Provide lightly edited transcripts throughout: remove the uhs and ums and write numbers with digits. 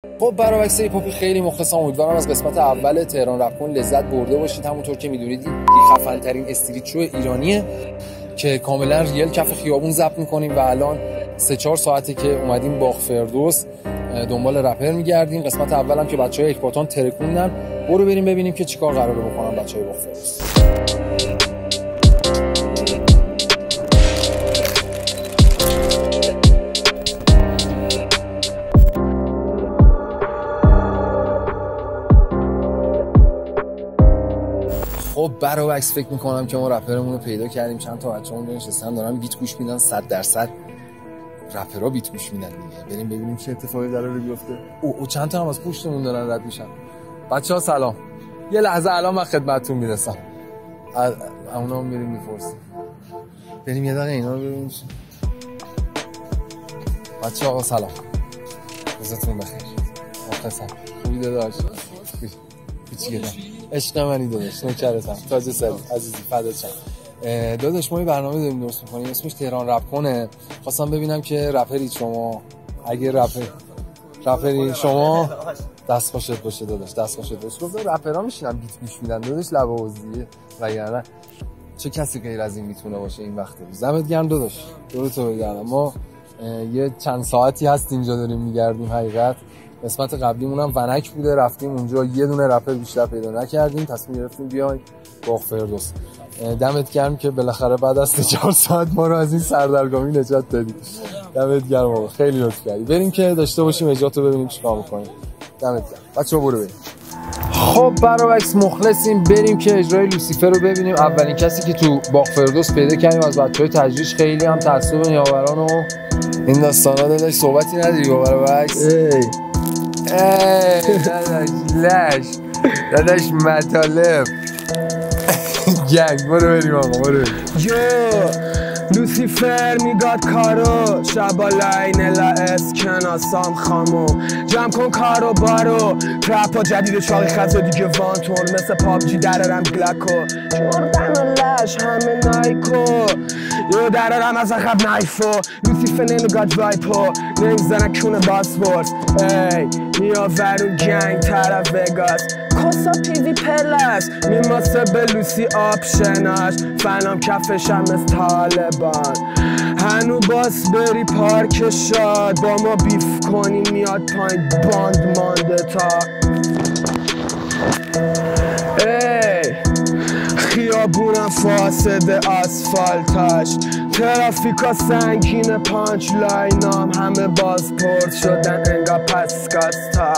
خب برای عکس هیپ خیلی مخلصم، امیدوارم از قسمت اول تهران رپ کن لذت برده باشید. همونطور که میدونید این خفن ترین استریت شو ایرانیه که کاملا ریل کف خیابون ضبط میکنیم و الان 3-4 ساعته که اومدیم باغ فردوس دنبال رپر میگردیم. قسمت اولم که بچهای اکباتان ترکوندن، برو بریم ببینیم که چیکار قراره بکنن بچهای باغ فردوس. خب برای عکس فکر میکنم که ما رپرمون رو پیدا کردیم. چند تا بچه‌مون نشستن دارن بیت گوش میدن، 100% رپرها بیت گوش میدن دیگه. بریم ببینیم چه اتفاقی قراره بیفته. او چند تا هم از پشتمون دارن رد میشن. بچه‌ها سلام، یه لحظه الان من خدمتتون میرسم. اونا میریم میپرسیم. بریم یه دقیقه اینا رو ببینیم. بچه‌ها سلام، روزتون بخیر. مخلصم. خوبی داداش؟ چی گفتم؟ عشق منی داداش، نوکرتم. تاج سری عزیزی، فدات شم. داداش ما یه برنامه داریم درست می‌کنیم اسمش تهران رپ کنه. خواستم ببینم که رپری شما، اگه رپری شما دست خوشت باشه داداش، دست خوشت باشه. گفتم رپرها میشینن بیت گوش میدن داداش، لبوازیه وگرنه چه کسی غیر از این میتونه باشه این وقت روز. دمت گرم داداش، درودت بگردم. ما یه چند ساعتی هست اینجا داریم میگردیم. حقیقت قسمت قبلیمون هم ونک بوده، رفتیم اونجا یه دونه رپر بیشتر پیدا نکردیم، تصمیم گرفتیم بیایم باغ فردوس. دمت گرم که بالاخره بعد از 4 ساعت ما رو از این سردرگمی نجات دادی. دمت گرم آقا، خیلی لطف کردی. بریم که داشته باشیم اجراتو ببینیم چیکار می‌کنیم. دمت گرم. بچه‌ها برو بریم. خب برای عکس مخلصیم، بریم که اجرای لوسیفر رو ببینیم. اولین کسی که تو باغ فردوس پیدا کردیم از بچه‌های تجریش، خیلی هم تعصب نیاوران و این داستانا داداش. صحبتی نداری برای عکس؟ داداش مطالب گنگ. برو بریم آقا، برو بریم. لوسیفر میگاد کارو، شبا لاین لاس کناسام خامو، جمع کن کارو بارو، ترپا جدید چاقی خزا دیگه وانتون، مثل پابجی درارم گلکو، جردن و لش همه نایکو، یو درارم از اخب نایفو، لوسیفر نمیگاد وایپو، نمیزنه کونه باسپورت، ای میاورون گنگ طرف وگاس، کسا پیوی پلس میماسه به لوسی آپشناش، فنام کفشم از طالبان، هنو باس بری پارک شاد، با ما بیف کنی میاد پایین باند مانده تا ای خیابونم فاسد آسفالتاش، ترافیکا سنگین پانچ لاینام همه بازپورت شدن انگا پسکاستا،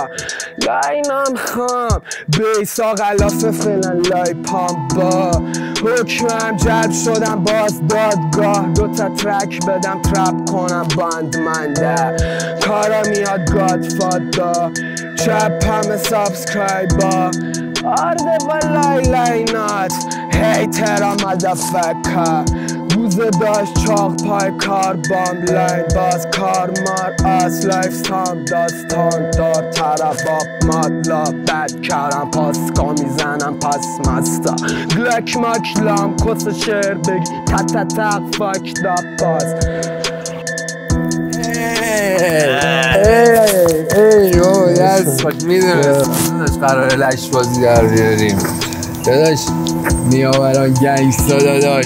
لاینام خام بیسا غلافه فعلا لای پام با حکمم جلب شدم باز دادگاه، 2 تا ترک بدم ترپ کنم باند منده، کارا میاد گادفادا، چپ همه سابسکرایبا، آرده با لاینات هیترا مدفکا، روزه داشت چاق پای کار بام لاین باز کار مار آس لایف تام داستان دار طرف آب مادلا بد کارم پاسکا میزنم پس مستا گلک ماکلام کس شعر بگی تک فاک دا باز ای یس باش میدونستم داداش قراره لش بازی در بیاریم داداش. نیاوران گنگستا داداش،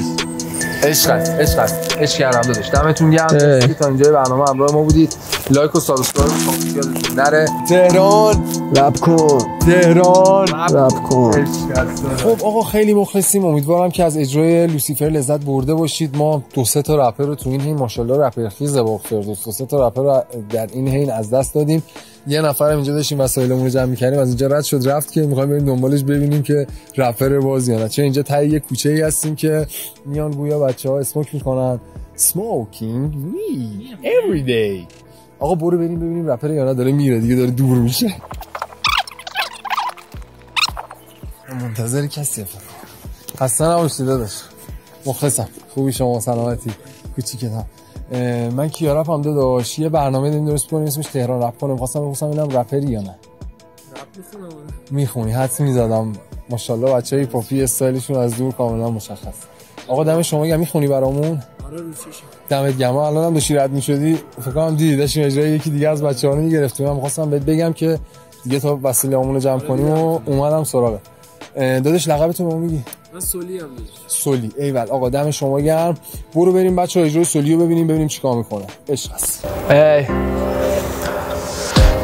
عشق کردم داداش. دمتون گرم که تا اینجای برنامه همراه ما بودید. لایک و سابسکرایب کامنت یادتون نره. تهران رپ کن، تهران رپ کن. خب آقا خیلی مخلصیم، امیدوارم که از اجرای لوسیفر لذت برده باشید. ما 2-3 تا رپر رو تو این حین ماشاءالله رپر خیز باغ فردوس 2-3 تا رپر رو در این حین از دست دادیم. یه نفرم اینجا داشتیم وسایلمون رو جمع می‌کردیم، از اینجا رد شد رفت که می‌خوایم بریم دنبالش ببینیم که رپر باز یا نه. چون اینجا ته یه کوچه‌ای هستیم که میان گویا بچه‌ها اسموک می‌کنن، smoking weed every day. آقا برو بریم ببینیم رپر یا نه. داره میره دیگه، داره دور میشه. منتظر کسی خسته نباشید داداش، مخلصم. خوبی شما؟ سلامتی؟ کوچیکتم. من کیارپ هم داداش یه برنامه داریم درست کنیم اسمش تهران رپ کنه. خواستم ببینم رپری یا نه. رپ میخونی؟ حدس میزدم. ماشاءالله بچهای پاپی استایلشون از دور کاملا مشخص. آقا دم شما گرم. میخونی برامون؟ آره رو چشم. دمت گرم. الانم داشتی رد می‌شدی فکر کنم دیدی داشتیم اجرای یکی دیگه از بچه‌ها رو می‌گرفتیم. من می‌خواستم بهت بگم که دیگه تا وسیله‌مون رو جمع کنیم و اومدم سراغت. داداش لقبتو بهم میگی؟ من سولی هم داداش. سولی. ایول آقا دم شما گرم. برو بریم بچه‌ها اجرای سولی رو ببینیم چیکار می‌کنه. عشق است.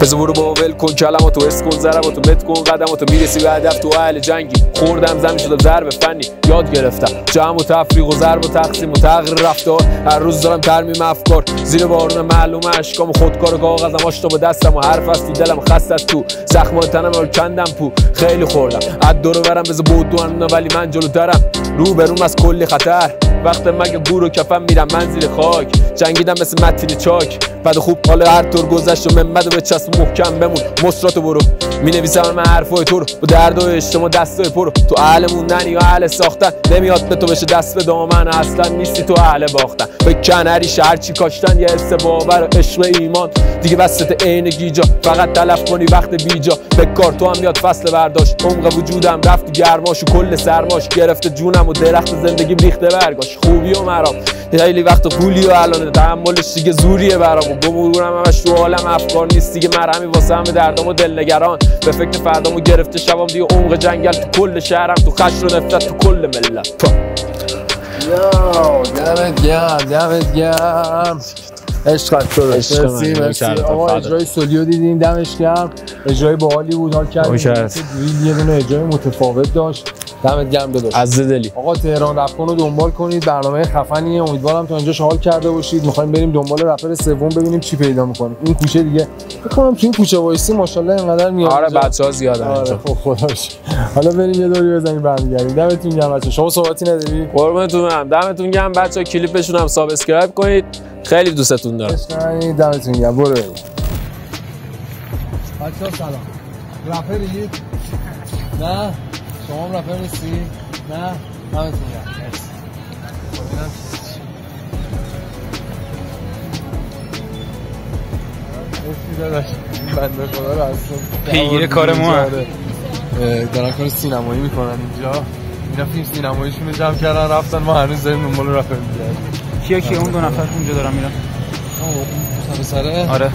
بذار برو با ول کن کلماتو حس کن ضرباتو مت کن قدماتو میرسی به هدف تو اهل جنگی خوردم زمین شدم ضرب فنی یاد گرفتم جمع و تفریق و ضرب و تقسیم و تغییر رفتار هر روز دارم ترمیم افکار زیر بارون معلومه اشکام و خودکار و کاغذم آشتا با دستم و حرف از تو دلم خسته از تو زخمای تنم رو کندم پو خیلی خوردم از دور برم بذار بودوانم ولی من جلوترم رو بروم از کلی خطر وقت مگه گور و کفم میرم من زیر خاک جنگیدم مثل متین چاک بعد خوب حال هر طور گذشت و محمدو به چسب محکم بمون مصراتو برو مینویسم من حرفای تو رو با درد و اجتماع دستای پرو تو اهل موندن یا اهل ساختن نمیاد به تو بشه دست به دامن اصلا نیستی تو اهل باختن بکن هریش هرچی کاشتن یه حس باور و عشق ایمان دیگه وسط عین گیجا فقط تلف کنی وقت بیجا بکار تو هم میاد فصل برداشت عمق وجودم رفت گرماش و کل سرماش گرفته جونم و درخت زندگیم ریخته برگاش خوبی و مرام خیلی وقت پولی و الان تحملش دیگه زوریه برام و بمورم همش تو عالم افکار نیست دیگه مرهمی واسه همه دردام و دلنگران به فکر فردامو گرفته شبام دیگه عمق جنگل تو کل شهرم تو خشم و نفرت تو کل ملت دمت گرم عشقت تو مرسی آقا اجرای سولیو دیدیم دمش گرم اجرای باحالی بود حال کردیم یه دونه اجرای متفاوت داشت دمت گرم داداش از دلی آقا تهران رپ کن رو دنبال کنید برنامه خفنیه امیدوارم تا اینجا حال کرده باشید می‌خوایم بریم دنبال رپر سوم ببینیم چی پیدا می‌کنیم این کوچه دیگه فکر کنم تو این کوچه وایسی ماشاءالله اینقدر میاد آره بچه‌ها زیادن آره خب خداش حالا بریم یه دوری بزنیم برمیگردیم دمتون گرم بچه‌ها شما صحبتی نداری قربونتون برم دمتون گرم بچه‌ها کلیپشون هم سابسکرایب کنید خیلی دوستتون دارم دمتون گرم برو بچه‌ها سلام رپرید نه شما هم رپر نیستی؟ نه؟ دمتون گرم مرسی داداش بنده خدا رو هستم پیگیر کار ما دارن کار سینمایی میکنن اینجا اینا فیلم سینماییشون رو جمع کردن رفتن ما هنوز داریم دنبال رپر میگردیم کیه اون دو نفر اونجا دارن میرن؟ سر سره؟ آره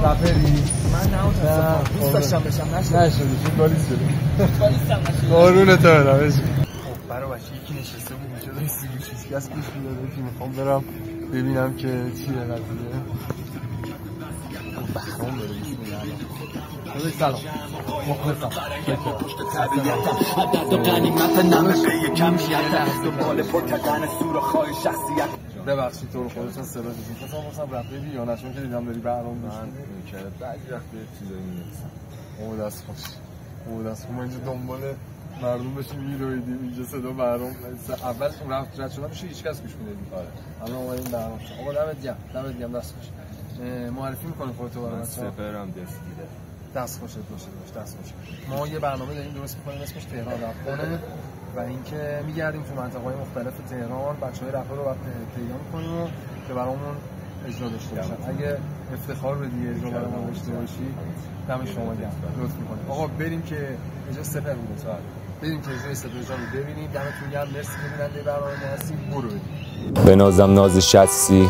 رپری؟ من نه دوست داشتم بشم نشدی چون گالیست شدی قارون تو برم برای بچه یکی نشسته بود میشه داری سیگی شیشکست گوش میداده که میخوام برم ببینم که چیه قضیه بحرام داره گوش میدن سلام مخلصم عدد و قنیمت نمه به یکم شیعت از دنبال پر کردن سور و خواه شخصیت ببخشید تو رو خودتون سبب بزنید مثلا واسم رپری یا نشون که دیدم داری برام من که بعضی وقت به چیزایی میرسم اون دست خوش ما اینجا دنبال مردم بشیم میرویدیم اینجا صدا برام اول رد شدم میشه هیچ کس گوش میدادیم الان اومدیم برام آقا دمت گرم دست خوش معرفی میکنی خودتو برام من سپرم دست خوشت باشه دست خوش ما یه برنامه داریم درست میکنیم اسمش تهران رپ کنه و اینکه میگردیم تو منطقه‌های مختلف تهران بچه‌های رپر رو پیدا می‌کنیم و که برامون اجرا داشته باشن اگه افتخار بدی اجرا برامون داشته باشی دم شما گرم لطف می‌کنید آقا بریم که اجرا سپر بوده تو بریم که اجرا سپر جان رو ببینیم دمتون گرم مرسی که ببیننده برنامه هستید برو بریم به نازم نازش هستی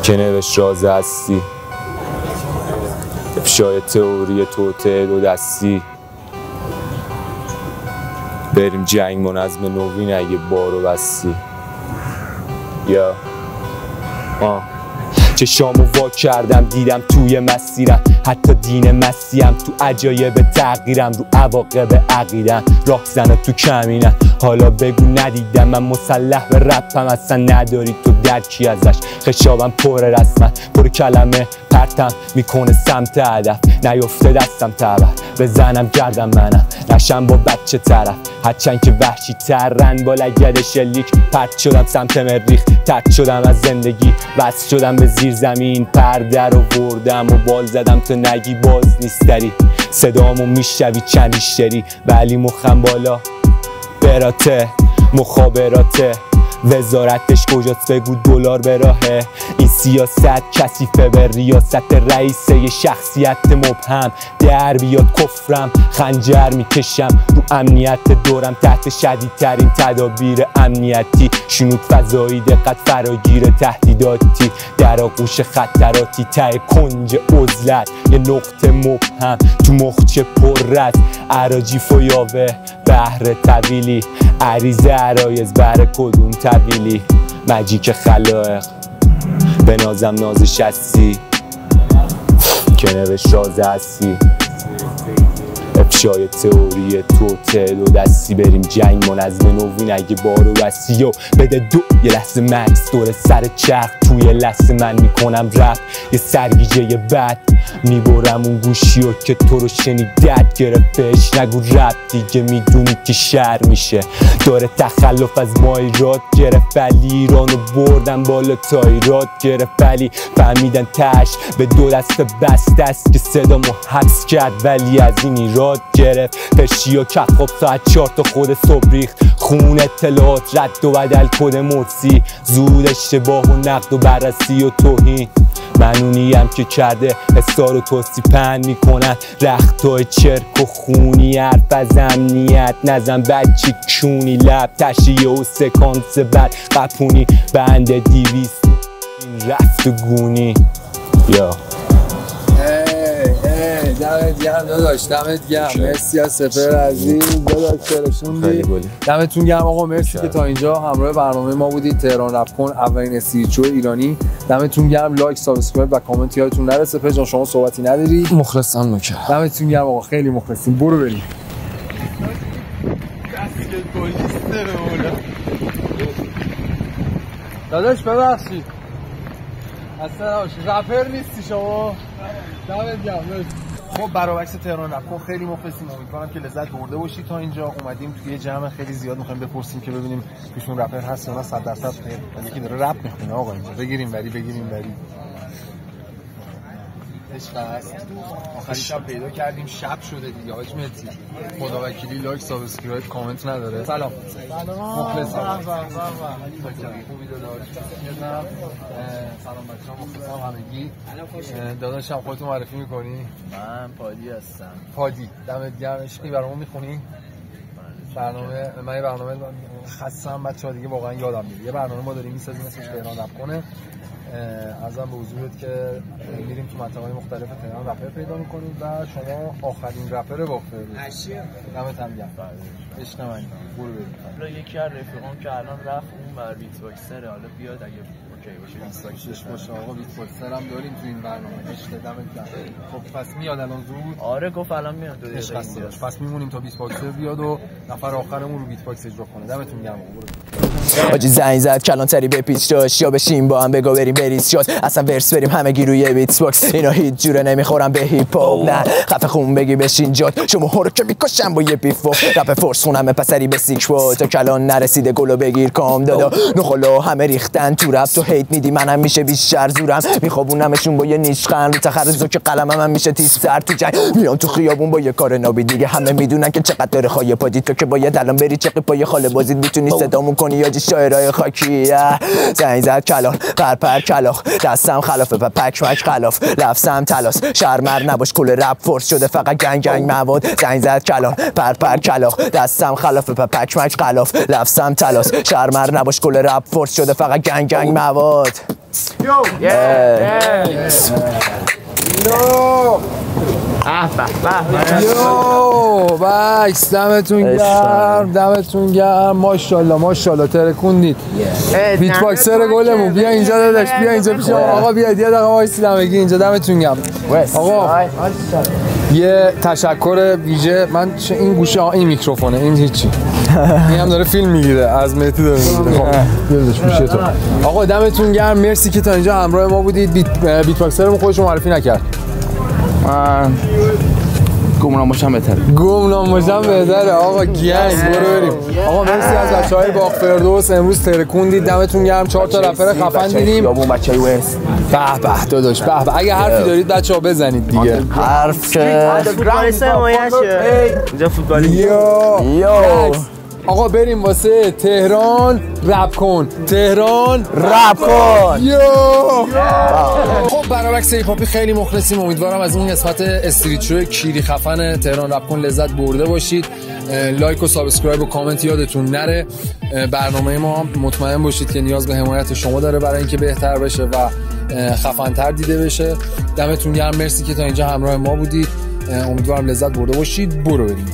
که نوش راز هستی افشای تئوری توته دو دستی بریم جنگ منظم نوین اگه بارو بستی یا چشامو وا کردم دیدم توی مسیرم حتی دین مسیحم تو عجایب تغییرم رو عواقب عقیدم راه زنه تو کمینم حالا بگو ندیدم من مسلح به رپم اصلا نداری تو درکی ازش خشابم پر رسمن پر کلمه پرتم میکنه سمت هدف نیفته دستم تبر بزنم گردم منم نشم با بچه طرف هرچند که وحشی ترن با لگد شلیک پرت شدم سمت مریخ ترد شدم از زندگی وصل شدم به زیر زمین پرده رو بردم و بال زدم تو نگی باز نیست داری صدامو میشوی چندیشتری ولی مخم بالا براته مخابراته وزارتش کجاست بگو دلار به راهه. این سیاست کثیفه به ریاست رئیسه یه شخصیت مبهم. در بیاد کفرم خنجر میکشم رو امنیت دورم تحت شدیدترین تدابیر امنیتی. شنود فضایی دقت فراگیر تهدیداتی در آغوش خطراتی ته کنج عزلت یه نقطه مبهم تو مخچه پررد عراجی فیاوه بهر طویلی عریضه عرایز بهر کدوم طویلی مجیک خلائق به نازم نازش هستی که نوشت راز هستی افشای تئوری توته دو دستی بریم جنگ منظم نوین اگه بارو بستی و بده دو یه لحظه مکس دور سر چرخ توی لحظه من میکنم رفت یه سرگیجه بد میبرم اون گوشی و که تو رو شنیدت گرفتش نگو رب دیگه میدونی که شر میشه داره تخلف از ما ایراد گرفت ولی ایرانو بردن بالا تا ایراد گرفت ولی فهمیدن تش به دو دست بسته است که صدامو حبس کرد ولی از این ایراد گرفت پشی و کفاب ساعت 4 تا خود صبح ریخت خون اطلاعات رد و بدل کد مرسی زود اشتباه و نقد و بررسی و توهین منونیم که کرده استار و توصی پن میکنن رختای چرک و خونی حرف از امنیت نزن بچی کونی لب تشیه و سکانس بد قپونی بند 200 این رفت گونی یا دمت گرم داداش دمت گرم مرسی از سپر عزیز داداش چرشوندی دمتون گرم آقا مرسی که تا اینجا همراه برنامه ما بودید تهران رپ کن اولین استیج ایرانی دمتون گرم لایک سابسکرایب و کامنت یادتون نره سپر جان شما صحبتی نداری مخلصم نکرد دمتون گرم آقا خیلی مخلصیم برو بریم داداش ببخشید اصلا رپر نیستی شما دمت گرم خب برعکس تهران رپ کن خیلی مخلصیم امیدوارم که لذت برده باشید تا اینجا اومدیم توی جمع خیلی زیاد می‌خوایم بپرسیم که ببینیم توشون رپر هست یا نه 100% یکی داره رپ میخونه آقا اینجا بگیریم بری عشق هست آخری شب پیدا کردیم شب شده دیگه حاج مهدی خدا وکیلی لایک سابسکرایب کامنت نداره سلام مخلصم خوبی داداش سلام بچه‌ها مخلصم همگی داداشم خودتو معرفی می‌کنی من پادی هستم پادی دمت گرم عشقی برامون می‌خونی برنامه خستم بچه‌ها دیگه واقعا یادم میره یه برنامه ما داریم می‌سازیم اسمش تهران رپ کنه ازم به حضورت که میریم تو منطقه‌های مختلف تهران رپر پیدا می‌کنیم و شما آخرین رپر واقعه دمت هم گرم عشق من برو بریم یکی از رفیقام که الان رفت اون بر بیت باکسره حالا بیاد اگه اوکی باشه بیت باشه آقا بیت باکسر هم داریم تو این برنامه عشق دمت گرم خب پس میاد الان زود آره گفت الان میاد پس میمونیم تا بیت باکسر بیاد و نفر آخرمون رو بیت باکس اجرا کنه دمتون گرم آجی زنگ زد کلانتری به پیچ داشت یا بشیم با هم بگو بریم بریز شد اصلا ورس بریم همگی روی بیت باکس اینا هیچ جوره نمیخورم به هیپ هاپ نه خفه خون بگی بشین جات شما رو که میکشم با یه بیفو رپ فورس خونم پسری به سیک شد تا کلان نرسیده گلو بگیر کام دادا نخلا همه ریختن تو رپ تو هیت میدی منم میشه بیشتر زورم میخوابونمشون با یه نیشخن رو تخرزو که قلمم هم میشه تیز سر تو جنگ میام تو خیابون با یه کار نابی دیگه همه میدونن که چقدر داره خایه پادی تو که باید الان بری چقی پای خاله بازید میتونی صدامون کنی یا شاعرای خاکی زنگ زد کلان پرپر کلاخ دستم خلافه پک خلاف لفظم تلاس شرمر نباش کل رپ فورس شده فقط گنگ مواد زنگ زد کلان پرپر کلاخ دستم خلافه پک خلاف لفظم تلاس شرمر نباش کل رپ فورس شده فقط گنگ مواد یو بکس دمتون گرم ماشاءالله ترکوندید بیت باکسر گلمون بیا اینجا داداش بیا اینجا پیش آقا بیا یه دقیقه وایسیدم بگی اینجا دمتون گرم آقا یه تشکر ویژه من این گوشه این میکروفونه این هیچی این هم داره فیلم میگیره از مهدی داره میگیره آقا دمتون گرم مرسی که تا اینجا همراه ما بودید بیت باکسرمون خودش معرفی نکرد من گمنام باشم بهتره آقا گنگ برو بریم آقا مرسی از بچه‌های باغ فردوس امروز ترکوندید دمتون گرم 4 تا رپر خفن دیدیم به به داداش به اگه حرفی دارید بچه‌ها بزنید دیگه حرف فوتبالیست حمایت اینجا فوتبالیست آقا بریم واسه تهران رپ کن. تهران رپ کن. خب برابکس هیپاپی خیلی مخلصیم. امیدوارم از این قسمت استریت شو کیری خفن تهران رپ کن لذت برده باشید. لایک و سابسکرایب و کامنت یادتون نره. برنامه ما مطمئن باشید که نیاز به حمایت شما داره برای اینکه بهتر بشه و خفن‌تر دیده بشه. دمتون گرم، مرسی که تا اینجا همراه ما بودید. امیدوارم لذت برده باشید. برو بریم.